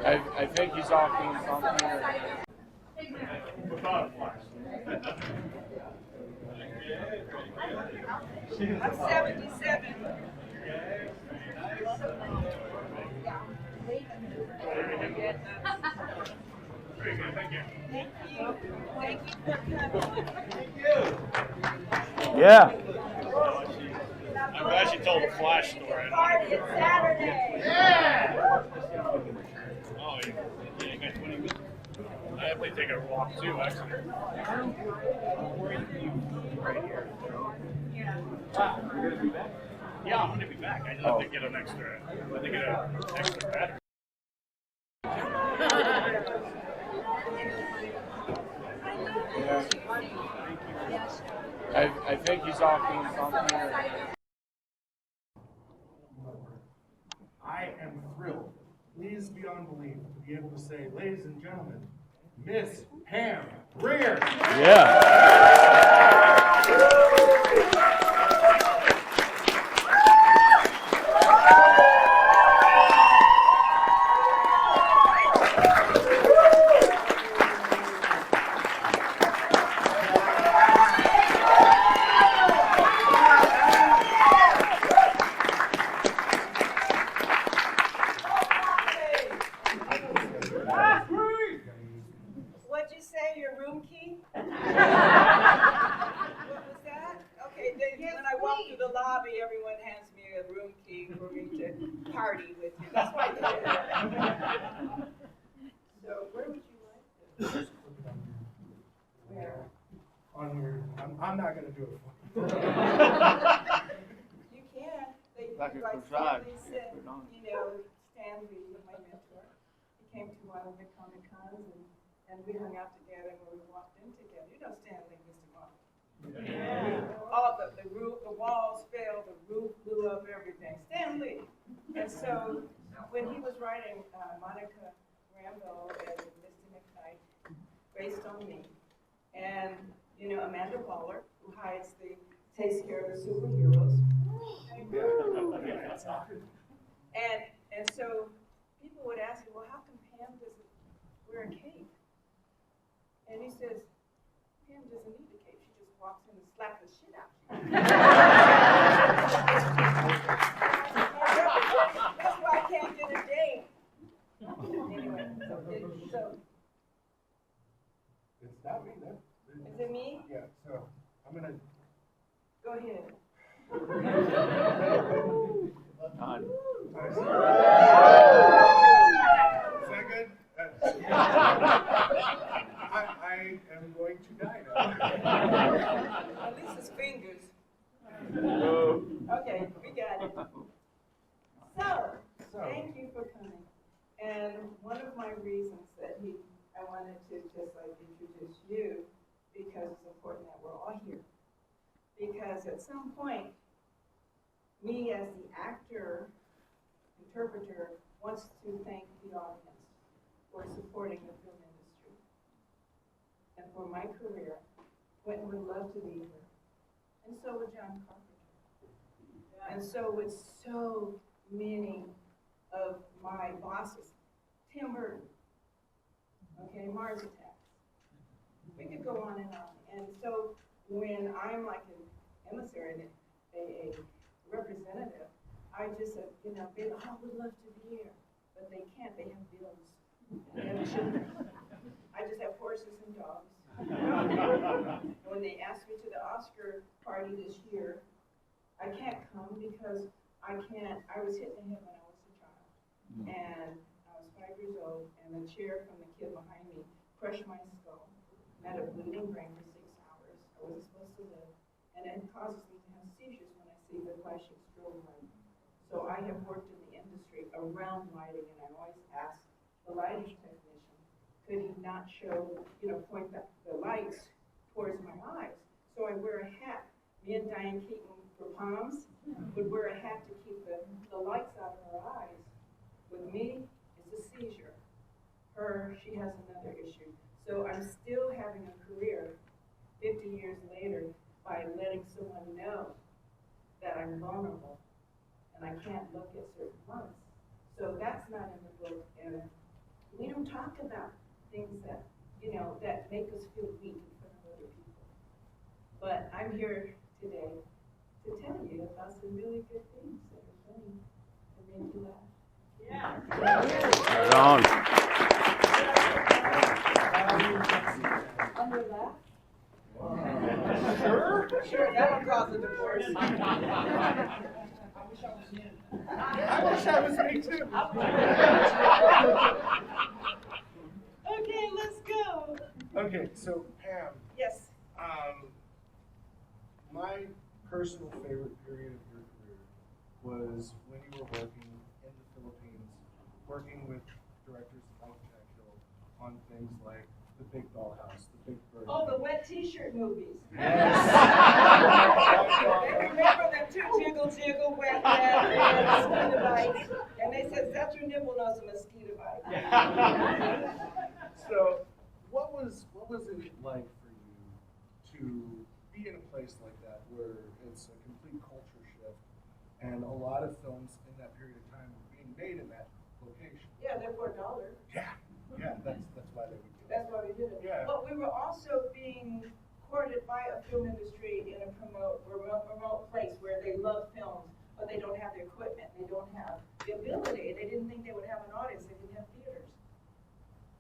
I think he's off doing something. Without a flash. I'm 77. Very good, thank you. Thank you. Thank you for coming. Thank you. Yeah. I'm glad she told a flash story. Party is Saturday. Yeah! Oh, yeah. Yeah, you guys winning? I have to take a walk too, actually. Right here. Wow, you're gonna be back? Yeah, I'm gonna be back. I just have to get an extra. I have to get an extra battery. I think he's off doing something. I am thrilled, pleased beyond belief, to be able to say, ladies and gentlemen, Miss Pam Grier. Yeah. What'd you say, your room key? What was that? Okay, then when I walk through the lobby, everyone hands me a room key for me to party with you. That's why I did it. So where would you like to? Where? On your, I'm not going to do it for you. You can. They, Like a like crusade. Stanley said, you know, Stanley, my mentor, he came to one of the Comic Cons and we hung out together when we walked in together. You know Stanley, Mr. Mark. Yeah. All the roof, the walls fell, the roof blew up, everything. Stanley. And so when he was writing Monica Rambeau and Mr. McKnight, based on me, and you know Amanda Waller, who takes care of the superheroes. And so people would ask me, well, how come Pam doesn't wear a cape? And he says, Pam doesn't need a cape. She just walks in and slaps the shit out of you. That's why I can't get a date. Anyway, so It's not me, then. is it me? Yeah, so I'm going to. Go ahead. God. Is that good? I am going to die now. At least his fingers. No. Okay, we got it. So, thank you for coming. And one of my reasons that I wanted to just like introduce you, because it's important that we're all here. Because at some point, me as the actor, interpreter, wants to thank the audience for supporting the film industry. And for my career, Quentin would love to be here. And so would John Carpenter. And so would so many of my bosses. Tim Burton, okay, Mars Attacks. We could go on. And so when I'm like an emissary, a representative, I just said, you know, they would love to be here, but they can't. They have bills. They have children. I just have horses and dogs. And when they asked me to the Oscar party this year, I can't come because I was hit in the head when I was a child. And I was 5 years old, and the chair from the kid behind me crushed my skull. I had a bleeding brain for 6 hours. I wasn't supposed to live. And it causes me to have seizures when I see the flashing strobe light. So I have worked in the industry around lighting, and I always ask the lighting technician, could he not show, point the lights towards my eyes? So I wear a hat. Me and Diane Keaton for Palms would wear a hat to keep the lights out of her eyes. With me, it's a seizure. She has another issue. So I'm still having a career 50 years later by letting someone know that I'm vulnerable and I can't look at certain months. So that's not in the book, and We don't talk about things that, that make us feel weak in front of other people. But I'm here today to tell you about some really good things that are funny and make you laugh. Yeah. Right on. On your laugh? Sure, that would cause a divorce. I wish I was me too. Okay, let's go. Okay, so Pam, Yes. my personal favorite period of your career was when you were working in the Philippines, working with directors like Jack Hill on things like The Big Dollhouse, The Big Bird. Oh, the wet t-shirt movies. Yes. They remember them too, jiggle, jiggle, wet, wet, and mosquito bites. And they said, that's your nipple nose, a mosquito bite. So, what was it like for you to be in a place like that where it's a complete culture shift and a lot of films in that period of time were being made in that location? Yeah, they're for $1. Yeah, that's why they would do it. That's why we did it. Yeah. But we were also being courted by a film industry in a remote place where they love films, but they don't have the equipment, they don't have the ability, they didn't think they would have an audience, they didn't have theaters.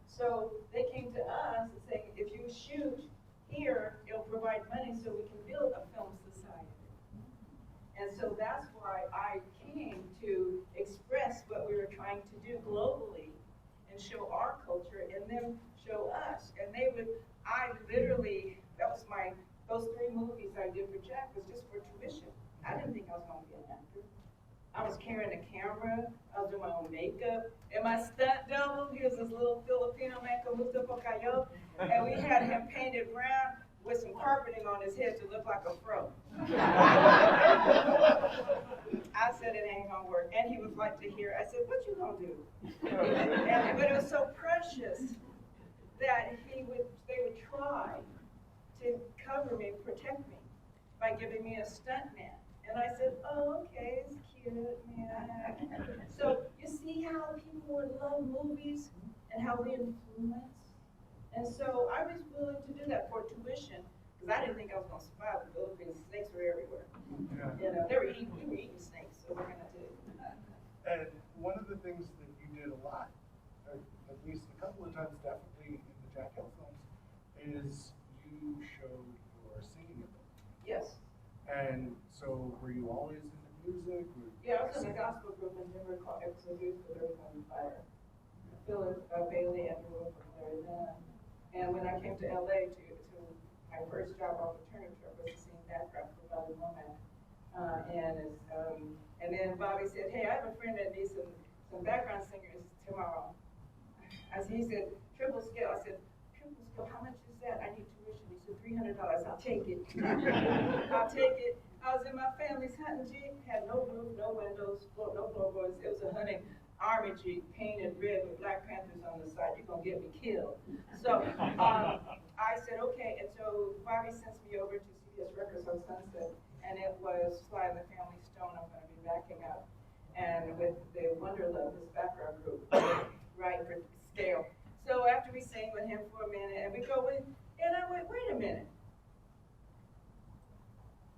So they came to us and saying, if you shoot here, it'll provide money so we can build a film society. And so that's why I came to express what we were trying to do globally and show our culture and then show us. And those 3 movies I did for Jack was just for tuition. I didn't think I was gonna be an actor. I was carrying a camera, I was doing my own makeup, and my stunt double, he was this little Filipino man called Mustafa Cayo, and we had him painted brown with some carpeting on his head to look like a fro. I said it ain't gonna work, and he would like to hear. I said, "What you gonna do?" But it was so precious that they would try to cover me, protect me, by giving me a stunt man. And I said, "Oh, okay, it's cute, man." So you see how people would love movies and how we influence. And so I was willing to do that for tuition, because I didn't think I was going to survive the Philippines. Snakes were everywhere. Yeah. We were eating snakes, so we're going to do. And one of the things that you did a lot, or at least a couple of times definitely in the Jack Hill films, is you showed your singing ability. Yes. And so were you always into music? Yeah, I was in a gospel group in Denver called Exodus with Earth on Fire. Phyllis Bailey and Drew from there then. And when I came to LA to my first job opportunity was to sing background for Bobby Womack. And then Bobby said, "Hey, I have a friend that needs some background singers tomorrow." He said, "Triple scale." I said, "Triple scale, how much is that? I need tuition." He said, $300. I'll take it. I'll take it. I was in my family's hunting Jeep, had no roof, no windows, no floorboards. It was a hunting Army Jeep painted red with Black Panthers on the side. You're going to get me killed. So I said, okay. And so Bobby sends me over to CBS Records on Sunset, and it was Sly and the Family Stone. I'm going to be backing up. And with the Wonder Love, this background group, right, for scale. So after we sang with him for a minute, and we go in, and I went, wait a minute.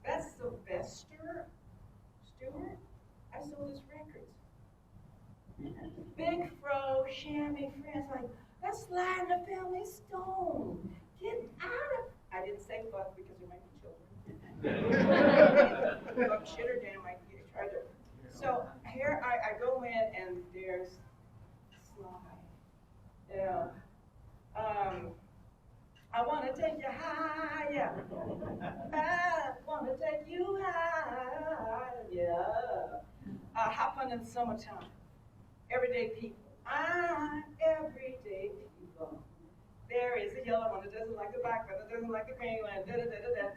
That's Sylvester Stewart? I sold his records. Big fro, chamois friends, like, that's Sly and the Family Stone. Get out of. I didn't say fuck because there might be children. Fuck, shit, or damn, I tried to. So here I go in and there's Sly. Yeah. I want to take you higher. I want to take you higher. Yeah. Hop on in the summertime. Everyday people. Everyday people. There is a yellow one that doesn't like the black one, that doesn't like the green one,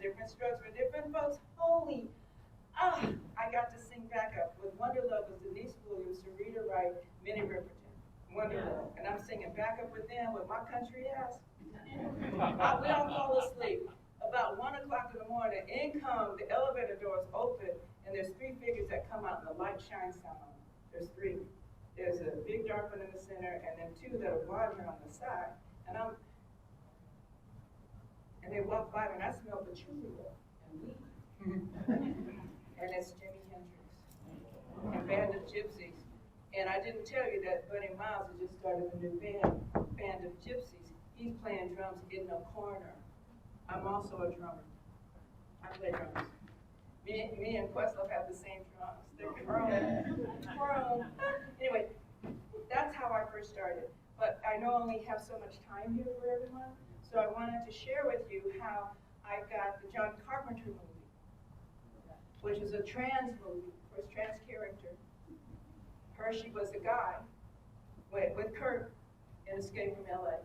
different strokes for different folks. Holy. I got to sing backup with Wonder Love with Denise Williams, Sarita Wright, Minnie Riperton. Wonder Love. And I'm singing backup with them with my country ass. We don't fall asleep. About 1 o'clock in the morning, in come, the elevator doors open, and there's 3 figures that come out and the light shines down on them. There's 3. there's a big dark one in the center, and then two that are blonde hair on the side. And they walk by me, and I smell patchouli and weed. And it's Jimi Hendrix and Band of Gypsies. And I didn't tell you that Buddy Miles has just started a new Band of Gypsies. He's playing drums in the corner. I'm also a drummer. I play drums. Me and Questlove have the same drums. They're chrome. Anyway, that's how I first started. But I know I only have so much time here for everyone, so I wanted to share with you how I got the John Carpenter movie, which is a trans movie, for a trans character. Hershey was a guy with Kurt in Escape from LA.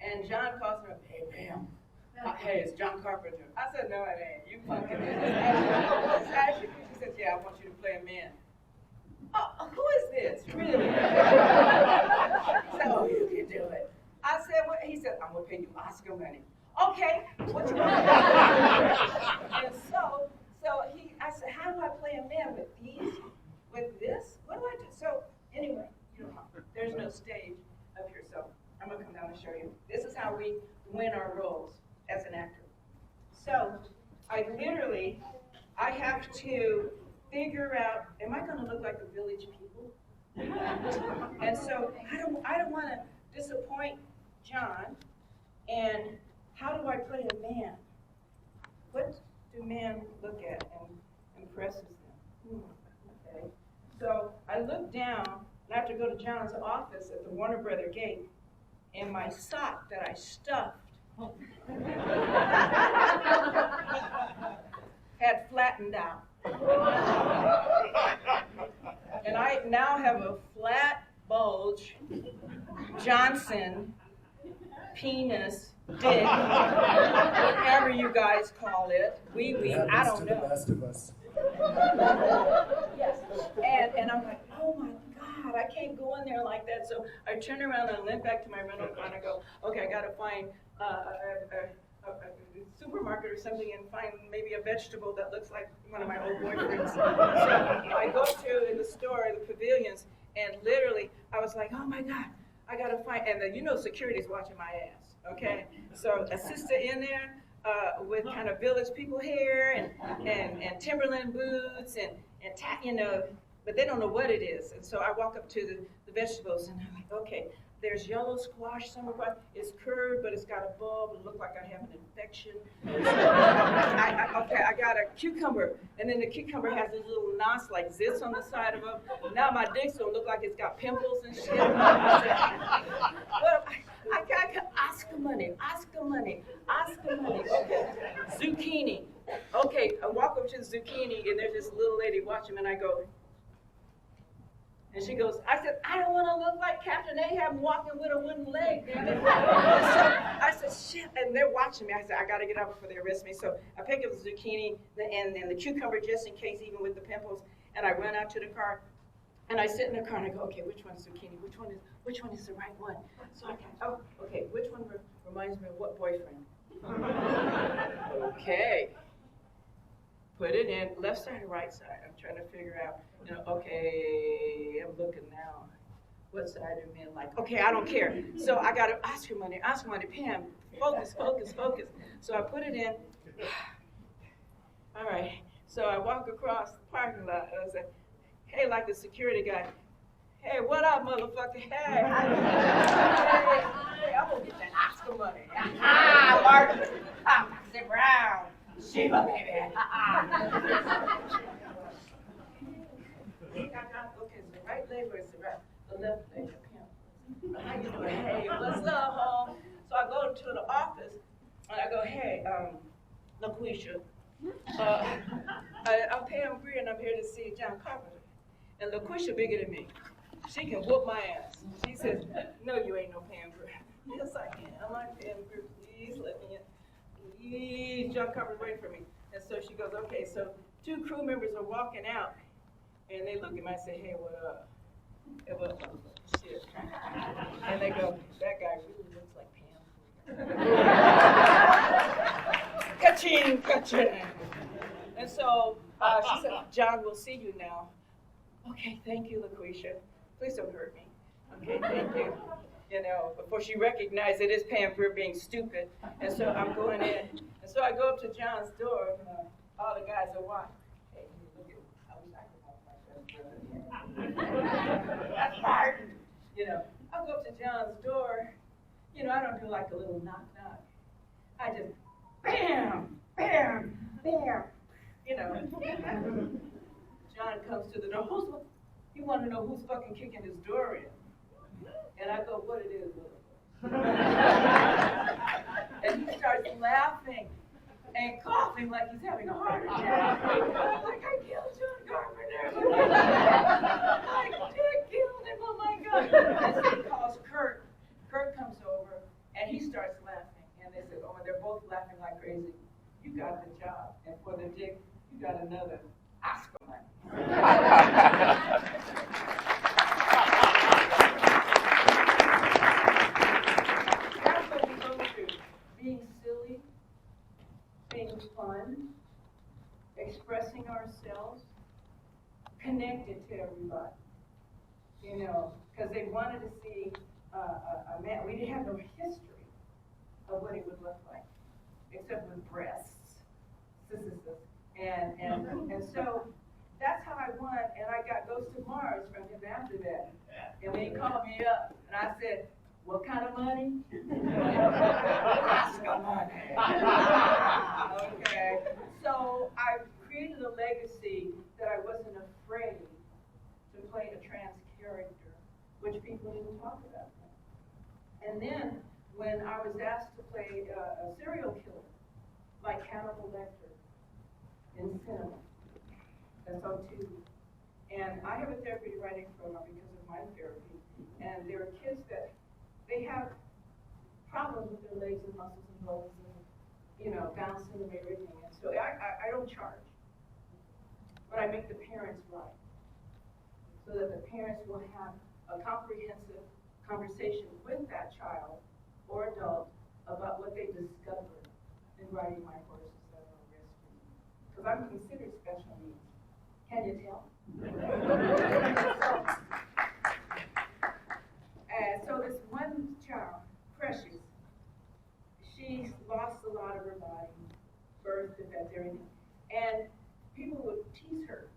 And John calls him, hey, Pam. Hey, it's John Carpenter. I said, no, it ain't. You fucking it. She said, yeah, I want you to play a man. Oh, who is this? Really? He said, oh, you can do it. I said, what? He said, I'm going to pay you Oscar money. Okay, what you want? And I said, how do I play a man with these? With this? What do I do? So, anyway, there's no stage up here, so I'm going to come down and show you. This is how we win our roles as an actor. So, I have to figure out, am I going to look like the Village People? And so, I don't want to disappoint John, and how do I play a man? What do men look at and impresses them? Okay. So I look down, and I have to go to John's office at the Warner Brother gate, and my sock that I stuffed had flattened out. And I now have a flat bulge, Johnson, penis, dick, whatever you guys call it. I don't know. The best of us. Yes. And I'm like, oh my God, I can't go in there like that. So I turn around and limp back to my rental car and I go, okay, I gotta find a supermarket or something and find maybe a vegetable that looks like one of my old boyfriends. So I go to in the store, the pavilions, and literally I was like, oh my God, I gotta find, and then security's watching my ass, okay? So a sister in there with kind of Village People hair and Timberland boots and but they don't know what it is. And so I walk up to the vegetables and I'm like, okay, there's yellow squash, summer squash. It's curved, but it's got a bulb. It looks like I have an infection. I got a cucumber, and then the cucumber has this little knots like zits on the side of it. Now my dick's gonna look like it's got pimples and shit. Well, I got Oscar money. Okay, zucchini. Okay, I walk up to the zucchini, and there's this little lady watching me, and I go. And she goes, I said, I don't want to look like Captain Ahab walking with a wooden leg, damn it. So I said, shit, and they're watching me. I said, I got to get out before they arrest me. So I pick up the zucchini and the cucumber just in case, even with the pimples, and I run out to the car, and I sit in the car and I go, okay, which one's zucchini? Which one is the right one? So I go, oh, okay, which one reminds me of what boyfriend? Okay. Put it in, left side or right side. I'm trying to figure out, okay, I'm looking now. What side are men like? Okay, I don't care. So I got to Oscar money, Pam, focus. So I put it in. All right. So I walk across the parking lot. And I said, hey, like the security guy. Hey, what up, motherfucker? Hey, I'm going to get that Oscar money. Martin. Sit Brown. Shiva, baby. Okay, the right leg or the left leg? How you doing? Hey, what's up, home? So I go to the office and I go, hey, LaQuisha, I'm Pam Grier and I'm here to see John Carpenter. And LaQuisha bigger than me. She can whoop my ass. She says, no, you ain't no Pam Grier. Yes, I can. I'm like Pam Grier. Please let me in. Please, John Carpenter's waiting for me. And so she goes, okay, so 2 crew members are walking out, and they look at me and say, hey, what up? Hey, what up? Shit. And they go, that guy really looks like Pam. Ka-ching, ka-ching. And so she said, John, we'll see you now. Okay, thank you, LaQuisha. Please don't hurt me. Okay, thank you. You know, before she recognized it is Pam Grier being stupid. And so I'm going in. And so I go up to John's door. All the guys are watching. Hey, look at, I wish I could have my best friend. That's Martin. You know, I go up to John's door. You know, I don't do like a little knock knock. I just, bam, bam, bam. You know. John comes to the door. You want to know who's fucking kicking his door in? And I go, what it is, and he starts laughing and coughing like he's having a heart attack. I'm like, I killed John Carpenter. I did kill him, oh my God. And so he calls Kurt. Kurt comes over and he starts laughing. And they said, oh, and they're both laughing like crazy. You got the job. And for the dick, you got another Oscar money. That's what we go through. Being silly, being fun, expressing ourselves, connected to everybody. You know, because they wanted to see a man. We didn't have no history of what he would look like, except with breasts. And so that's how I won, and I got Ghost to Mars from him after that. And when he called me up, and I said, what kind of money? Oscar money. Okay. So I created a legacy that I wasn't afraid to play a trans character, which people didn't talk about. And then when I was asked to play a serial killer, like Hannibal Lecter in cinema, that's on TV. And I have a therapy writing program because of my therapy. And there are kids that they have problems with their legs and muscles and bones and, you know, bouncing and everything. And so I don't charge, but I make the parents right, so that the parents will have a comprehensive conversation with that child or adult about what they discovered in riding my horses that are rescued. Because I'm considered special needs. Can you tell? So this one child, Precious, she lost a lot of her body, birth defects, everything. And people would tease her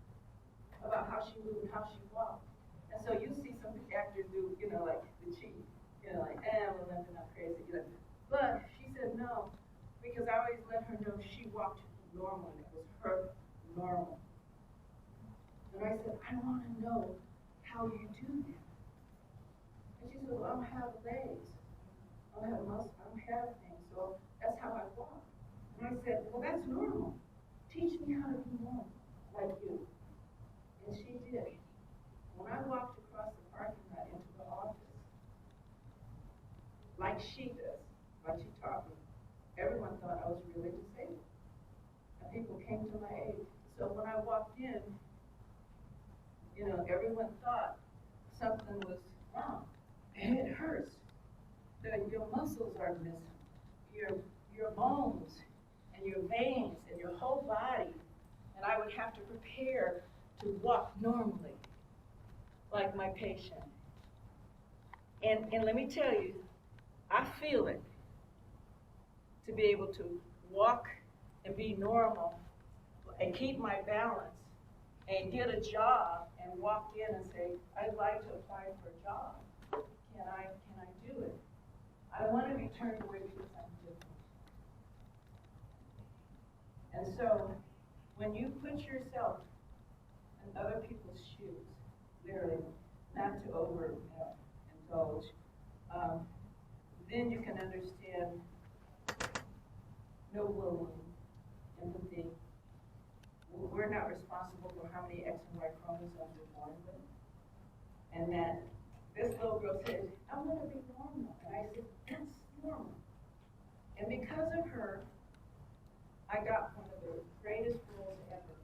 about how she moved and how she walked. And so you see some actors do, you know, like the cheat, you know, like, we're limping up crazy, you know. But she said no, because I always let her know she walked normal. It was her normal. And I said, I want to know how you do that. And she said, well, I don't have legs. I don't have muscles. I don't have things. So that's how I walk. And I said, well, that's normal. Teach me how to be normal, like you. And she did. When I walked across the parking lot into the office, like she does, like she taught me, everyone thought I was really disabled. And people came to my aid. So when I walked in, you know, everyone thought something was wrong. And it hurts. Your muscles are missing. Your bones and your veins and your whole body. And I would have to prepare to walk normally, like my patient. And let me tell you, I feel it to be able to walk and be normal and keep my balance and get a job and walk in and say, I'd like to apply for a job. Can I do it? I want to be turned away because I'm different. And so when you put yourself in other people's shoes, literally, not to overindulge, then you can understand noble empathy. We're not responsible for how many X and Y chromosomes we're born with. And that this little girl said, I want to be normal. And I said, that's normal. And because of her, I got one of the greatest roles ever.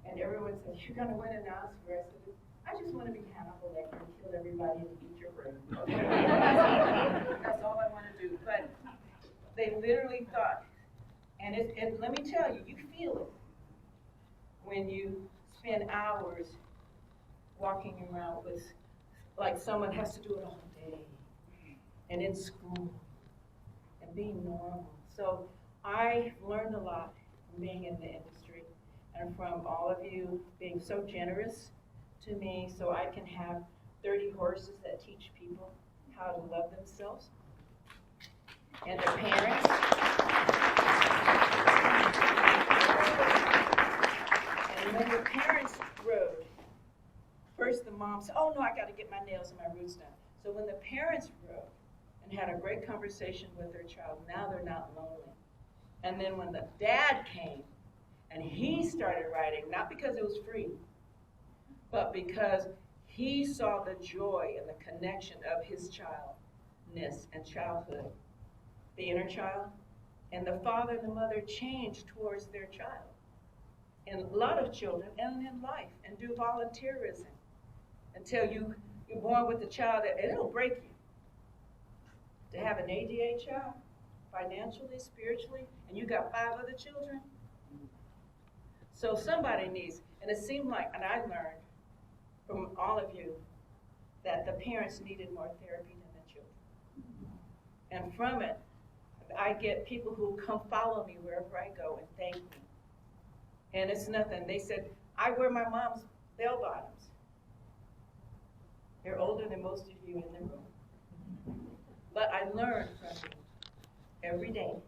And everyone said, you're going to win an Oscar. I said, I just want to be Hannibal Lecter and kill everybody and eat your brain. That's all I want to do. But they literally thought, and let me tell you, you feel it when you spend hours walking around with, like someone has to do it all day, and in school, and being normal. So I learned a lot from being in the industry, and from all of you being so generous to me, so I can have 30 horses that teach people how to love themselves and their parents. And when your parents rode, first the mom said, oh no, I gotta get my nails and my roots done. So when the parents rode and had a great conversation with their child, now they're not lonely. And then when the dad came and he started riding, not because it was free, but because he saw the joy and the connection of his childness and childhood, the inner child, and the father and the mother changed towards their child. And a lot of children end in life and do volunteerism until you're born with a child that it'll break you. To have an ADA child, financially, spiritually, and you got 5 other children. So somebody needs, and it seemed like, and I learned from all of you, that the parents needed more therapy than the children. And from it, I get people who come follow me wherever I go and thank me. And it's nothing. They said, I wear my mom's bell bottoms. They're older than most of you in the room. But I learn from you every day.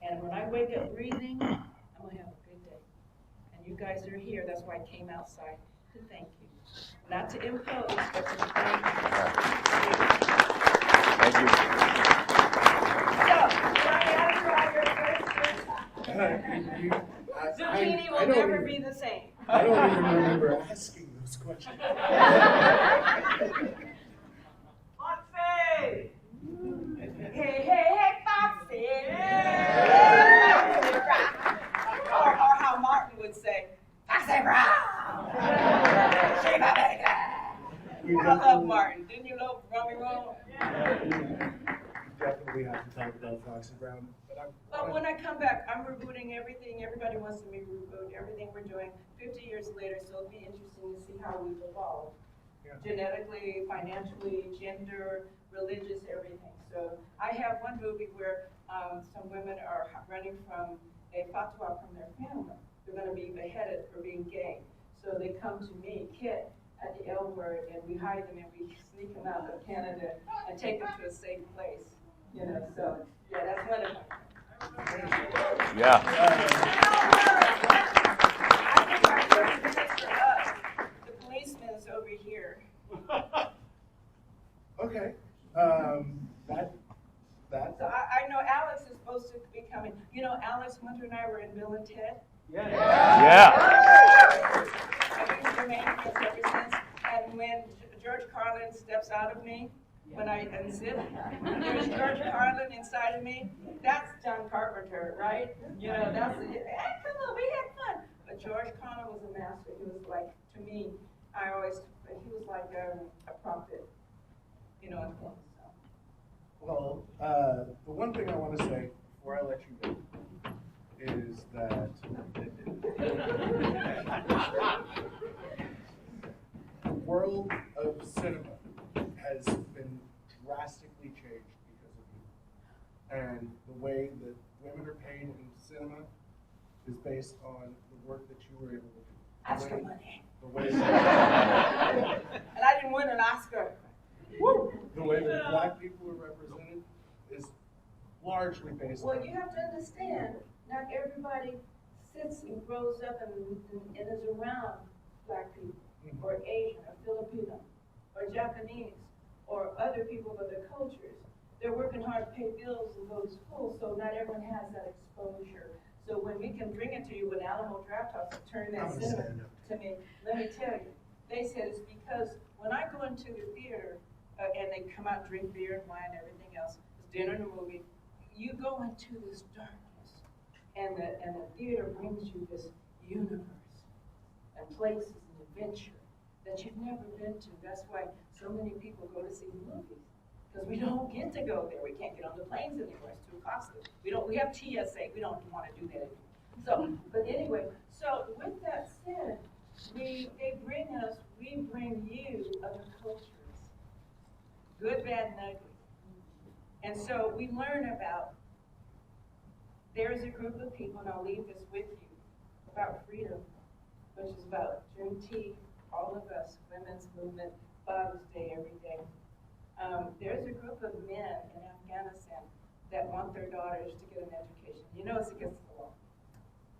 And when I wake up breathing, I'm going to have a good day. And you guys are here. That's why I came outside to thank you. Not to impose, but to thank you. Thank you. So, Johnny, after all your questions, zucchini will never be the same. I don't even remember asking those questions. Foxy! Hey, Foxy! Or how Martin would say, Foxy Brown! Sheba Baker! I love Martin. Didn't you love Rummy Roll? We definitely have to talk about Foxy Brown. But when I come back, I'm rebooting everything. Everybody wants to reboot everything we're doing 50 years later, so it'll be interesting to see how we've evolved. Yeah. Genetically, financially, gender, religious, everything. So I have one movie where some women are running from a fatwa from their family. They're going to be beheaded for being gay. So they come to me, Kit, at the L Word, and we hide them and we sneak them out of Canada and take them to a safe place. You know, so yeah, that's one of them. Yeah. I think our first minister up. The policeman's over here. Okay. So I know Alex is supposed to be coming. You know, Alex Winter and I were in Bill and Ted. Yeah. I've been remained friends ever since. And when George Carlin steps out of me, when I unzip, there's George Carlin inside of me. That's John Carpenter, right? You know, that's it. Hey, come on, we had fun. But George Carlin was a master. He was like, to me, he was like a prophet, you know. So. Well, the one thing I want to say before I let you go is that the world of cinema has been drastically changed because of you. And the way that women are paid in cinema is based on the work that you were able to do. Oscar money. The way And I didn't win an Oscar. the way that black people are represented is largely based on. Well, you have to understand, not everybody sits and grows up and is around black people, or Asian, or Filipino, or Japanese, or other people of other cultures. They're working hard to pay bills and go to school, so not everyone has that exposure. So when we can bring it to you with Alamo Draft House and turn that cinema to me, let me tell you, they said it's because when I go into the theater and they come out and drink beer and wine and everything else, it's dinner and a movie, you go into this darkness, and the theater brings you this universe and places and adventure that you've never been to. That's why so many people go to see the movies. Because we don't get to go there. We can't get on the planes anymore. It's too costly. We have TSA. We don't want to do that anymore. So, but anyway, so with that said, they bring us, we bring you other cultures, good, bad, and ugly. And so we learn about, there's a group of people, and I'll leave this with you, about freedom, which is about Juneteenth, all of us, women's movement, Father's Day, every day. There's a group of men in Afghanistan that want their daughters to get an education. You know it's against the law.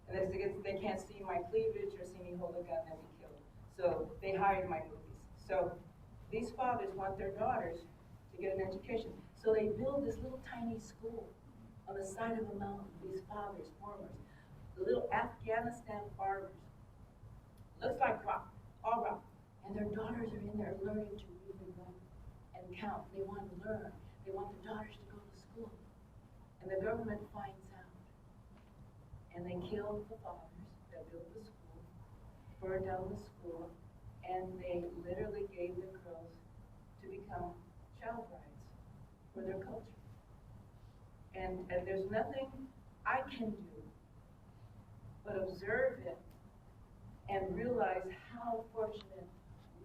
And it's against, they can't see my cleavage or see me hold a gun and be killed. So they hide my movies. So these fathers want their daughters to get an education. So they build this little tiny school on the side of a mountain, these fathers, farmers, the little Afghanistan farmers. Looks like rock, all rock. And their daughters are in there learning to read and write and count. They want to learn. They want their daughters to go to school. And the government finds out. And they killed the fathers that built the school, burned down the school, and they literally gave the girls to become child brides for their culture. And there's nothing I can do but observe it and realize how fortunate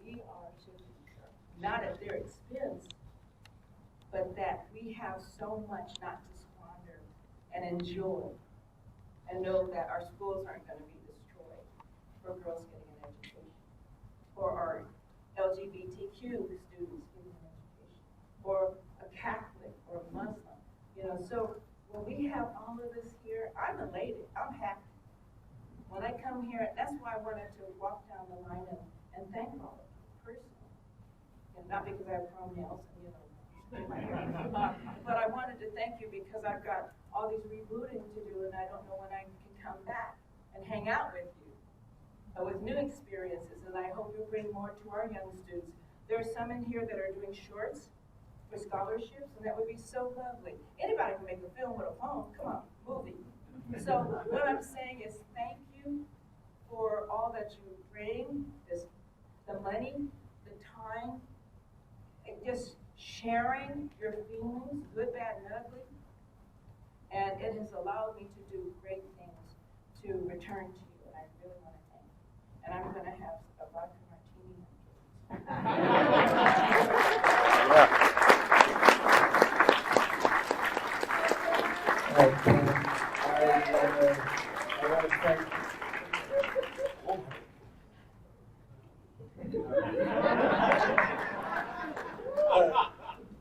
we are to, not at their expense, but that we have so much not to squander and enjoy, and know that our schools aren't going to be destroyed for girls getting an education, or our LGBTQ students getting an education, or a Catholic or a Muslim. You know, so when we have all of this here, I'm elated, I'm happy. When I come here, that's why I wanted to walk down the line and thank all of you personally. And not because I have pronouns and, you know, but I wanted to thank you because I've got all these rebooting to do and I don't know when I can come back and hang out with you with new experiences, and I hope you bring more to our young students. There are some in here that are doing shorts for scholarships, and that would be so lovely. Anybody can make a film with a phone, come on, movie. So what I'm saying is thank you for all that you bring, the money, the time, and just sharing your feelings, good, bad, and ugly. And it has allowed me to do great things to return to you, and I really want to thank you. And I'm going to have a vodka martini. I want to thank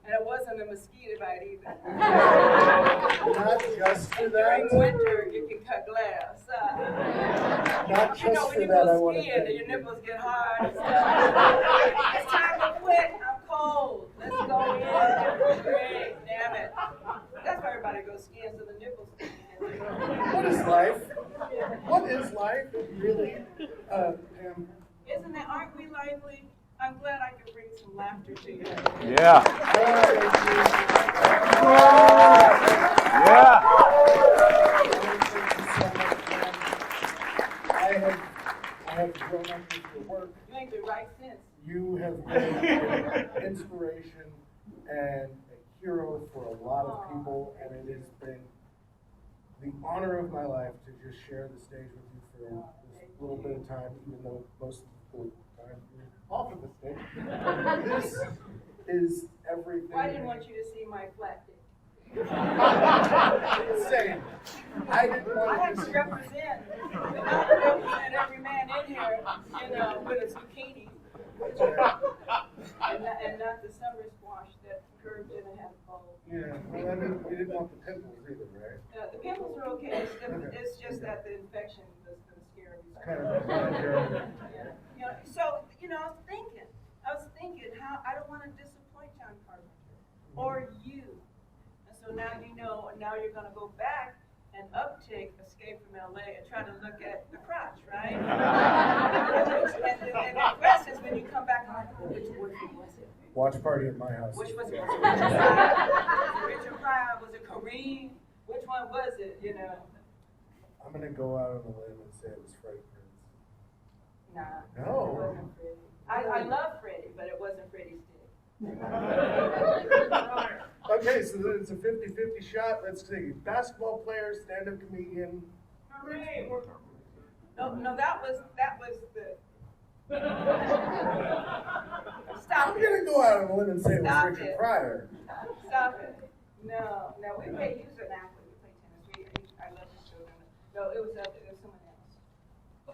And it wasn't a mosquito bite either. not just for During that. winter, you can cut glass. Not You know, just when for you that, I go want to skiing and thank your you. nipples get hard and stuff. It's time to quit. I'm cold. Let's go in. Great. Damn it. That's why everybody goes skiing, so the nipples can What is life? What is life, really? Pam? Isn't it? Aren't we lively? I'm glad I could bring some laughter to you. Yeah. Yeah. I have grown up with your work. You ain't been right since. You have been an inspiration and a hero for a lot of people, and it has been the honor of my life to just share the stage with you for this little bit of time, even though most of the time you're off of the stage. This is everything. Well, I didn't want you to see my flat dick. Same. I didn't want I have to to represent every man in here, you know, with a zucchini. And not the summer squash that curved in a half bowl. Yeah, well, I mean, we didn't want the pimples either, right? The pimples are okay. It's just that the infection was going to scare me. Kind of a Yeah. You know, so, you know, I was thinking how I don't want to disappoint John Carpenter or you. And so now you know, and now you're going to go back and uptake Escape from LA and try to look at the crotch, right? and the question is when you come back, I'm like, oh, which one was it? watch party at my house. Which was it? Richard Pryor? Was it Kareem? Which one was it, you know? I'm gonna go out on a limb and say it was Freddie Prinze. Nah. No. It wasn't Freddie. I love Freddie, but it wasn't Freddie's dick. Okay, so then it's a 50-50 shot. Let's see. Basketball player, stand-up comedian. No, that was the Stop I'm it. gonna go out on a limb and say it was Stop Richard it. Pryor. Stop it. No, we may use an athlete to play tennis. I love the children. No, it was someone else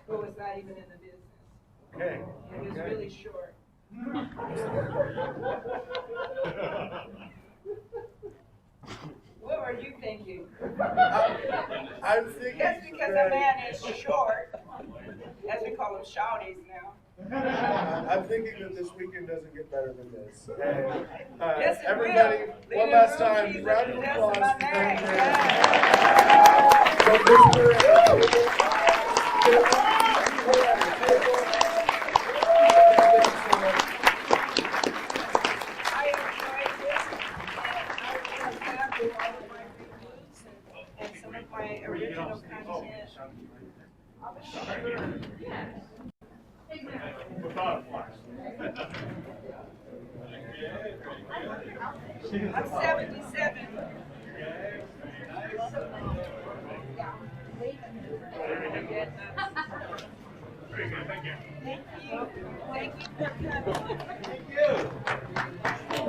who was not even in the business. Okay. He was really short. What were you thinking? I'm thinking. Just because a man is short, as we call them shouties now. I'm thinking that this weekend doesn't get better than this. And, Yes, it everybody, will. one Leave last the room, time, Jesus, round of that's applause my for Pam name. Grier. Yeah. So Mr. Get up on the table. Thank you so much. I enjoyed this, and I will come back with all of my reviews and some of my original content. Without a flash. I'm 77. Very good, thank you. Thank you. Thank you for coming.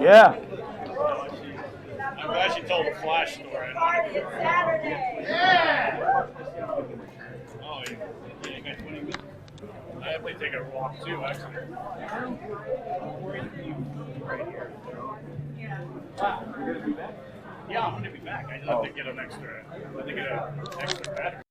Yeah. I'm glad she told a flash story. Party is Saturday. Oh, yeah, you got 20 minutes. I have to take a walk too, actually. Right here. Yeah. Yeah, I'm gonna be back. I just have to get an extra battery.